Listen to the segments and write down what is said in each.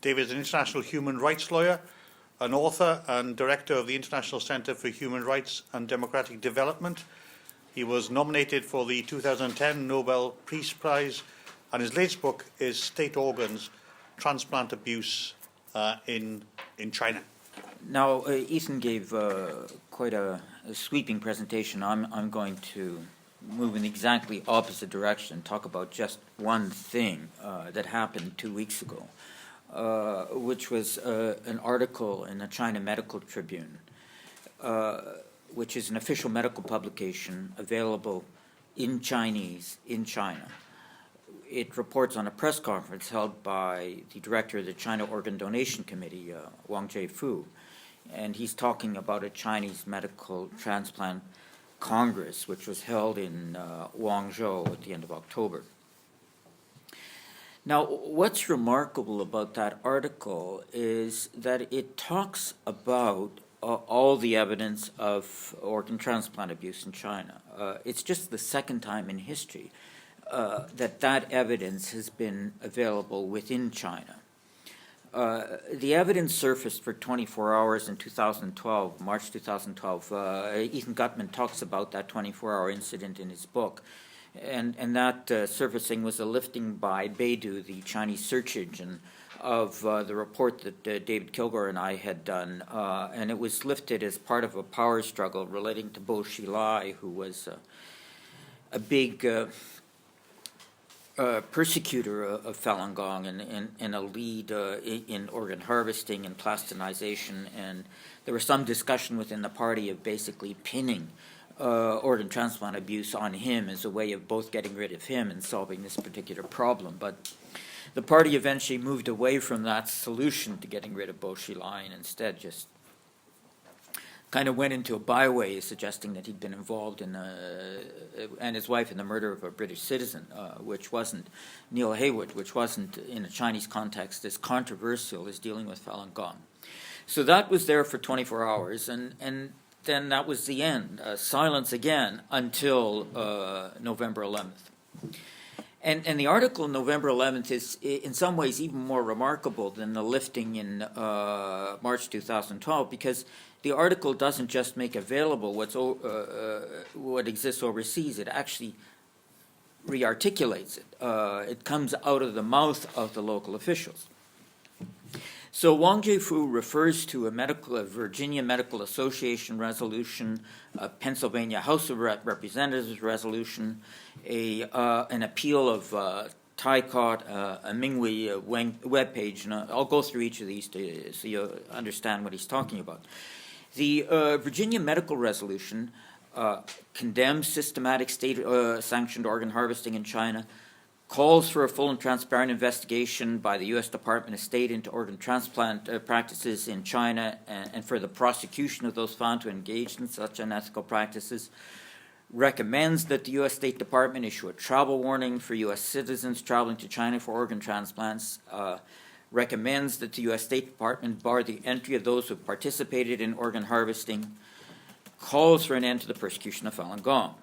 David is an international human rights lawyer, an author and director of the International Center for Human Rights and Democratic Development. He was nominated for the 2010 Nobel Peace Prize, and his latest book is State Organs, Transplant Abuse in China. Now, Ethan gave quite a sweeping presentation. I'm going to move in the exactly opposite direction, talk about just one thing that happened 2 weeks ago, which was an article in the China Medical Tribune, which is an official medical publication available in Chinese in China. It reports on a press conference held by the director of the China Organ Donation Committee, Wang Lijun, and he's talking about a Chinese medical transplant Congress, which was held in Guangzhou at the end of October. Now, what's remarkable about that article is that it talks about all the evidence of organ transplant abuse in China. It's just the second time in history that evidence has been available within China. The evidence surfaced for 24 hours in 2012, March 2012. Ethan Gutman talks about that 24-hour incident in his book. And that surfacing was a lifting by Baidu, the Chinese search engine, of the report that David Kilgour and I had done. And it was lifted as part of a power struggle relating to Bo Xilai, who was a big persecutor of Falun Gong and a lead in organ harvesting and plastinization, and there was some discussion within the party of basically pinning organ transplant abuse on him as a way of both getting rid of him and solving this particular problem. But the party eventually moved away from that solution to getting rid of Bo Xilai and instead just kind of went into a byway, suggesting that he'd been involved in and his wife in the murder of a British citizen, which wasn't Neil Haywood, which wasn't in a Chinese context as controversial as dealing with Falun Gong. So that was there for 24 hours, and then that was the end. Silence again until November 11th. And the article on November 11th is in some ways even more remarkable than the lifting in March 2012, because the article doesn't just make available what exists overseas, it actually re-articulates it. It comes out of the mouth of the local officials. So Wang Lijun refers to a Virginia Medical Association resolution, a Pennsylvania House of Representatives resolution, an appeal of Taikot, a Minghui webpage, and I'll go through each of these so you understand what he's talking about. The Virginia Medical Resolution condemns systematic state-sanctioned organ harvesting in China, calls for a full and transparent investigation by the U.S. Department of State into organ transplant practices in China and for the prosecution of those found to engage in such unethical practices, recommends that the U.S. State Department issue a travel warning for U.S. citizens traveling to China for organ transplants, recommends that the U.S. State Department bar the entry of those who participated in organ harvesting, calls for an end to the persecution of Falun Gong.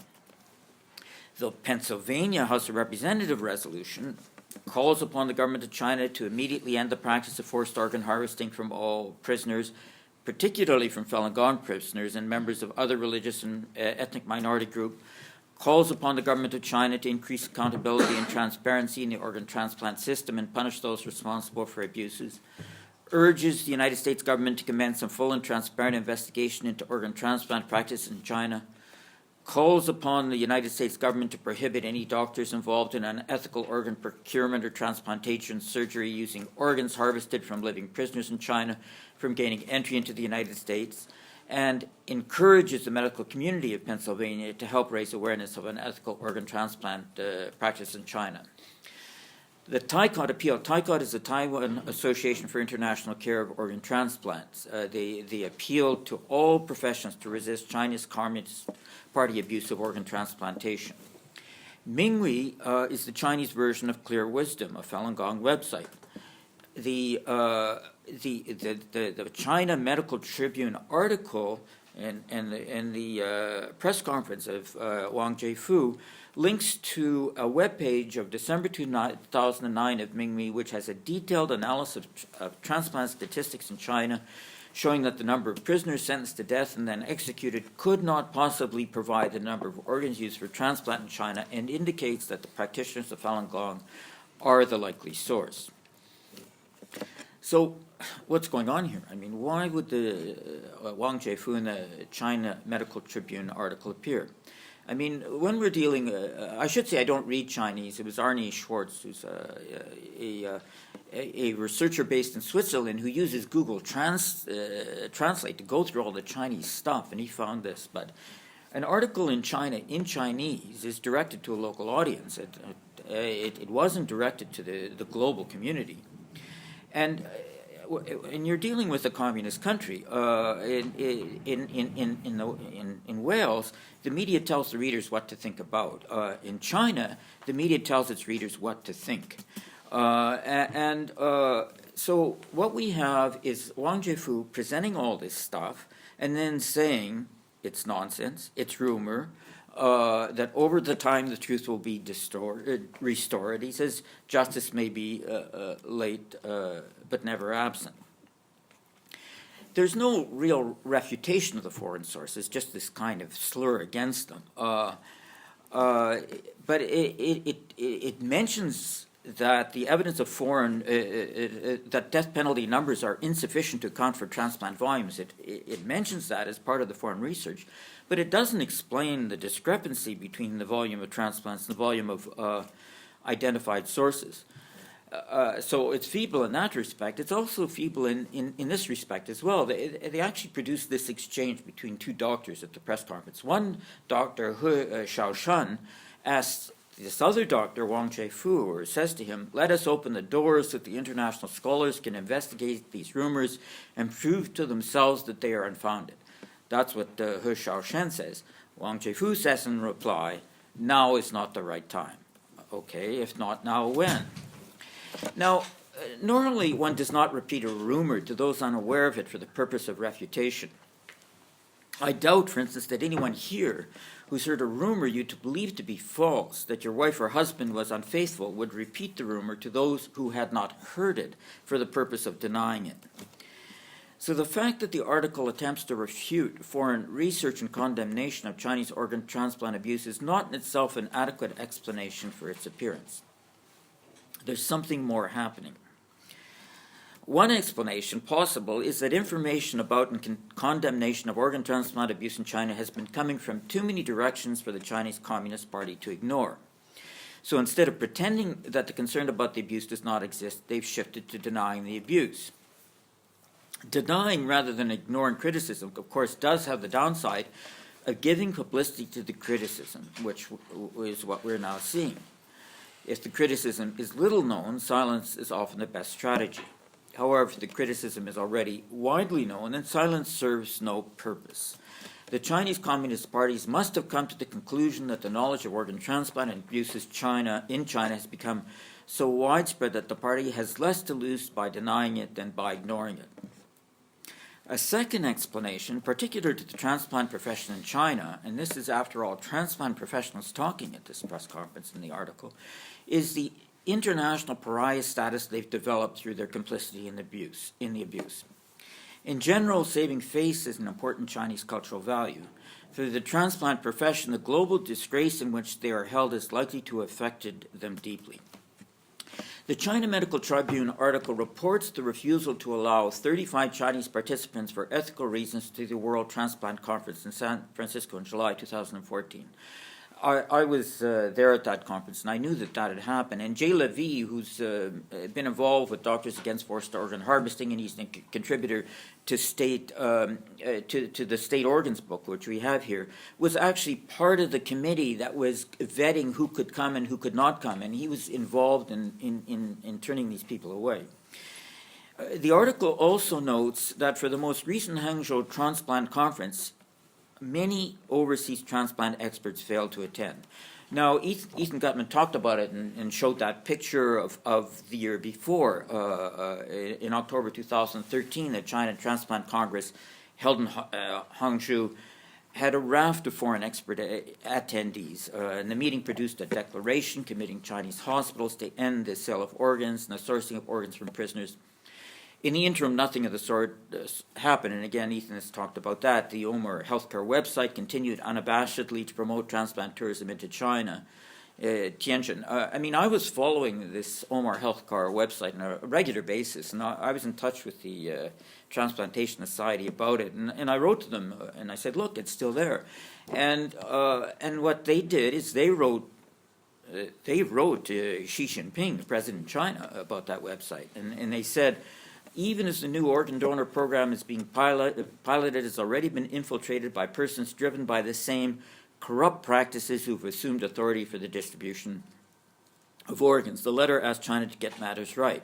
The Pennsylvania House of Representatives resolution calls upon the government of China to immediately end the practice of forced organ harvesting from all prisoners, particularly from Falun Gong prisoners and members of other religious and ethnic minority groups, calls upon the government of China to increase accountability and transparency in the organ transplant system and punish those responsible for abuses, urges the United States government to commence a full and transparent investigation into organ transplant practice in China, calls upon the United States government to prohibit any doctors involved in unethical organ procurement or transplantation surgery using organs harvested from living prisoners in China from gaining entry into the United States, and encourages the medical community of Pennsylvania to help raise awareness of unethical organ transplant practice in China. The Taikot appeal. Taikot is the Taiwan Association for International Care of Organ Transplants. They appeal to all professions to resist China's Communist Party abuse of organ transplantation. Minghui is the Chinese version of Clear Wisdom, a Falun Gong website. The China Medical Tribune article and the press conference of Wang Lijun links to a webpage of December 2009 of Mingmi, which has a detailed analysis of transplant statistics in China, showing that the number of prisoners sentenced to death and then executed could not possibly provide the number of organs used for transplant in China, and indicates that the practitioners of Falun Gong are the likely source. So what's going on here? I mean, why would the Wang Jiafu in the China Medical Tribune article appear? I mean, when we're dealing, I should say I don't read Chinese. It was Arnie Schwartz, who's a researcher based in Switzerland, who uses Google Translate to go through all the Chinese stuff, and he found this. But an article in China in Chinese is directed to a local audience. It wasn't directed to the global community. And you're dealing with a communist country. In Wales, the media tells the readers what to think about. In China, the media tells its readers what to think. So what we have is Wang Jiafu presenting all this stuff and then saying it's nonsense, it's rumor, that over the time the truth will be restored. He says justice may be late but never absent. There's no real refutation of the foreign sources, just this kind of slur against them. But it mentions that the evidence of that death penalty numbers are insufficient to account for transplant volumes. It mentions that as part of the foreign research, but it doesn't explain the discrepancy between the volume of transplants and the volume of identified sources. So it's feeble in that respect. It's also feeble in this respect as well. They actually produced this exchange between two doctors at the press conference. One doctor, He Shaoshan, asks this other doctor, Wang Jiafu, or says to him, "Let us open the doors so that the international scholars can investigate these rumors and prove to themselves that they are unfounded." That's what He Shaoshan says. Wang Jiafu says in reply, "Now is not the right time." Okay, if not now, when? Now, normally one does not repeat a rumor to those unaware of it for the purpose of refutation. I doubt, for instance, that anyone here who's heard a rumor you to believe to be false, that your wife or husband was unfaithful, would repeat the rumor to those who had not heard it for the purpose of denying it. So the fact that the article attempts to refute foreign research and condemnation of Chinese organ transplant abuse is not in itself an adequate explanation for its appearance. There's something more happening. One explanation possible is that information about and condemnation of organ transplant abuse in China has been coming from too many directions for the Chinese Communist Party to ignore. So instead of pretending that the concern about the abuse does not exist, they've shifted to denying the abuse. Denying rather than ignoring criticism, of course, does have the downside of giving publicity to the criticism, which is what we're now seeing. If the criticism is little known, silence is often the best strategy. However, if the criticism is already widely known, then silence serves no purpose. The Chinese Communist parties must have come to the conclusion that the knowledge of organ transplant and abuse in China has become so widespread that the party has less to lose by denying it than by ignoring it. A second explanation, particular to the transplant profession in China, and this is, after all, transplant professionals talking at this press conference in the article, is the international pariah status they've developed through their complicity in the abuse. In general, saving face is an important Chinese cultural value. For the transplant profession, the global disgrace in which they are held is likely to have affected them deeply. The China Medical Tribune article reports the refusal to allow 35 Chinese participants for ethical reasons to the World Transplant Conference in San Francisco in July 2014. I was there at that conference, and I knew that had happened. And Jay Levy, who's been involved with Doctors Against Forced Organ Harvesting, and he's a contributor to the State Organs book, which we have here, was actually part of the committee that was vetting who could come and who could not come, and he was involved in turning these people away. The article also notes that for the most recent Hangzhou Transplant Conference, many overseas transplant experts failed to attend. Now, Ethan Gutman talked about it and showed that picture of the year before, in October 2013, the China Transplant Congress held in Hangzhou, had a raft of foreign expert attendees, and the meeting produced a declaration committing Chinese hospitals to end the sale of organs and the sourcing of organs from prisoners. In the interim, nothing of the sort happened, and again, Ethan has talked about that. The Omar Healthcare website continued unabashedly to promote transplant tourism into China. Tianjin. I was following this Omar Healthcare website on a regular basis, and I was in touch with the Transplantation Society about it, and I wrote to them, and I said, look, it's still there. And what they did is they wrote to Xi Jinping, the president of China, about that website, and they said, even as the new organ donor program is being piloted, it has already been infiltrated by persons driven by the same corrupt practices who've assumed authority for the distribution of organs. The letter asked China to get matters right.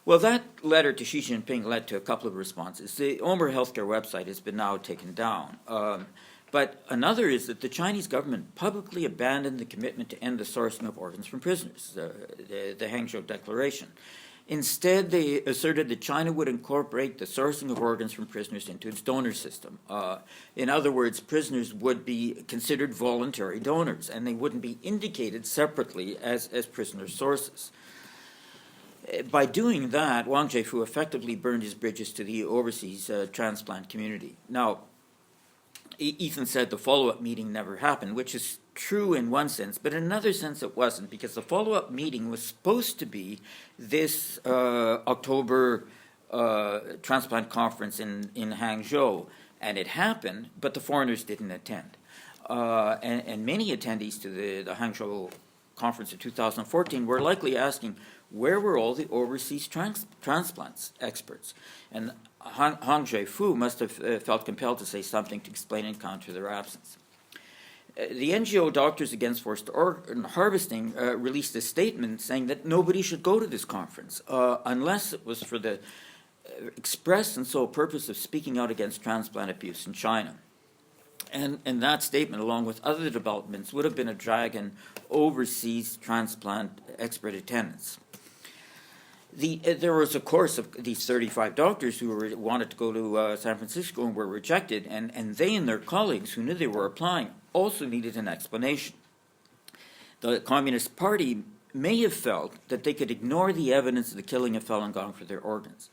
Well, that letter to Xi Jinping led to a couple of responses. The Omar Healthcare website has been now taken down. But another is that the Chinese government publicly abandoned the commitment to end the sourcing of organs from prisoners, the Hangzhou Declaration. Instead, they asserted that China would incorporate the sourcing of organs from prisoners into its donor system. In other words, prisoners would be considered voluntary donors, and they wouldn't be indicated separately as prisoner sources. By doing that, Wang Jiabao effectively burned his bridges to the overseas transplant community. Now, Ethan said the follow-up meeting never happened, which is true in one sense, but in another sense it wasn't, because the follow-up meeting was supposed to be this October transplant conference in Hangzhou, and it happened, but the foreigners didn't attend. And many attendees to the Hangzhou conference of 2014 were likely asking, where were all the overseas transplants experts? And Wang Jiabao must have felt compelled to say something to explain and counter their absence. The NGO Doctors Against Forced Organ Harvesting released a statement saying that nobody should go to this conference unless it was for the express and sole purpose of speaking out against transplant abuse in China. And that statement, along with other developments, would have been a drag on overseas transplant expert attendance. There was a course of these 35 doctors who wanted to go to San Francisco and were rejected, and they and their colleagues who knew they were applying also needed an explanation. The Communist Party may have felt that they could ignore the evidence of the killing of Falun Gong for their organs.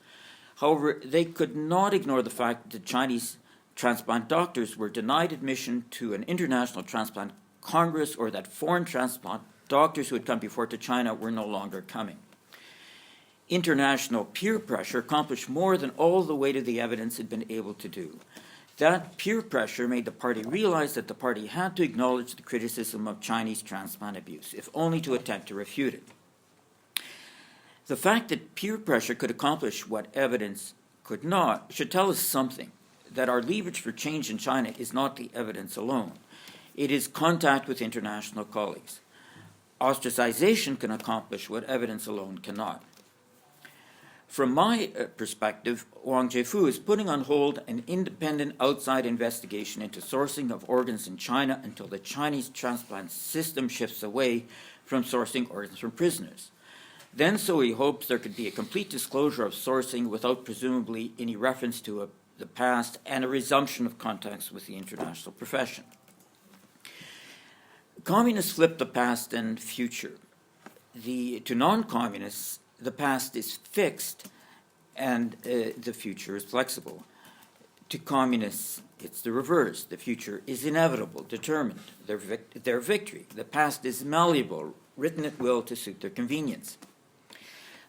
However, they could not ignore the fact that Chinese transplant doctors were denied admission to an international transplant congress, or that foreign transplant doctors who had come before to China were no longer coming. International peer pressure accomplished more than all the weight of the evidence had been able to do. That peer pressure made the party realize that the party had to acknowledge the criticism of Chinese transplant abuse, if only to attempt to refute it. The fact that peer pressure could accomplish what evidence could not should tell us something, that our leverage for change in China is not the evidence alone. It is contact with international colleagues. Ostracization can accomplish what evidence alone cannot. From my perspective, Wang Jiabao is putting on hold an independent outside investigation into sourcing of organs in China until the Chinese transplant system shifts away from sourcing organs from prisoners. Then, so he hopes, there could be a complete disclosure of sourcing without presumably any reference to the past, and a resumption of contacts with the international profession. Communists flip the past and future. To non-communists, the past is fixed and the future is flexible. To communists, it's the reverse. The future is inevitable, determined, their victory. The past is malleable, written at will to suit their convenience.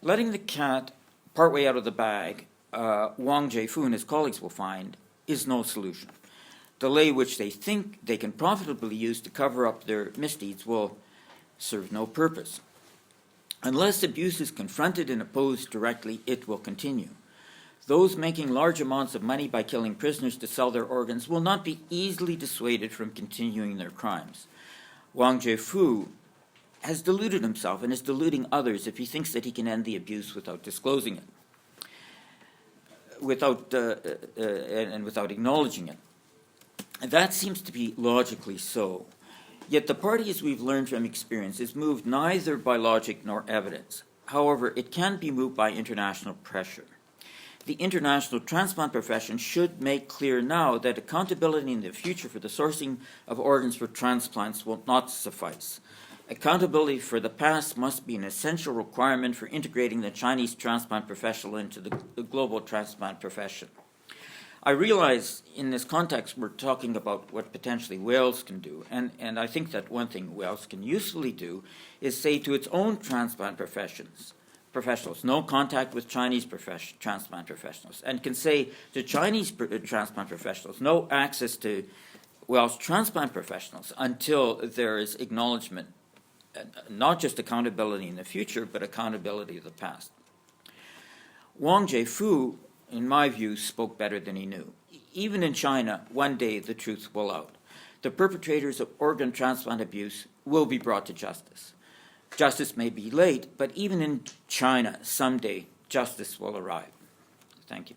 Letting the cat partway out of the bag, Wang Jiabao and his colleagues will find, is no solution. Delay which they think they can profitably use to cover up their misdeeds will serve no purpose. Unless abuse is confronted and opposed directly, it will continue. Those making large amounts of money by killing prisoners to sell their organs will not be easily dissuaded from continuing their crimes. Wang Jiabao has deluded himself and is deluding others if he thinks that he can end the abuse without disclosing it, without acknowledging it. And that seems to be logically so. Yet the party, as we've learned from experience, is moved neither by logic nor evidence. However, it can be moved by international pressure. the international transplant profession should make clear now that accountability in the future for the sourcing of organs for transplants will not suffice. Accountability for the past must be an essential requirement for integrating the Chinese transplant professional into the global transplant profession. I realize in this context we're talking about what potentially Wales can do, and I think that one thing Wales can usefully do is say to its own transplant professionals, no contact with Chinese transplant professionals, and can say to Chinese transplant professionals, no access to Welsh transplant professionals until there is acknowledgement, not just accountability in the future, but accountability of the past. Wang Jiabao, in my view, spoke better than he knew. Even in China, one day the truth will out. The perpetrators of organ transplant abuse will be brought to justice. Justice may be late, but even in China, someday justice will arrive. Thank you.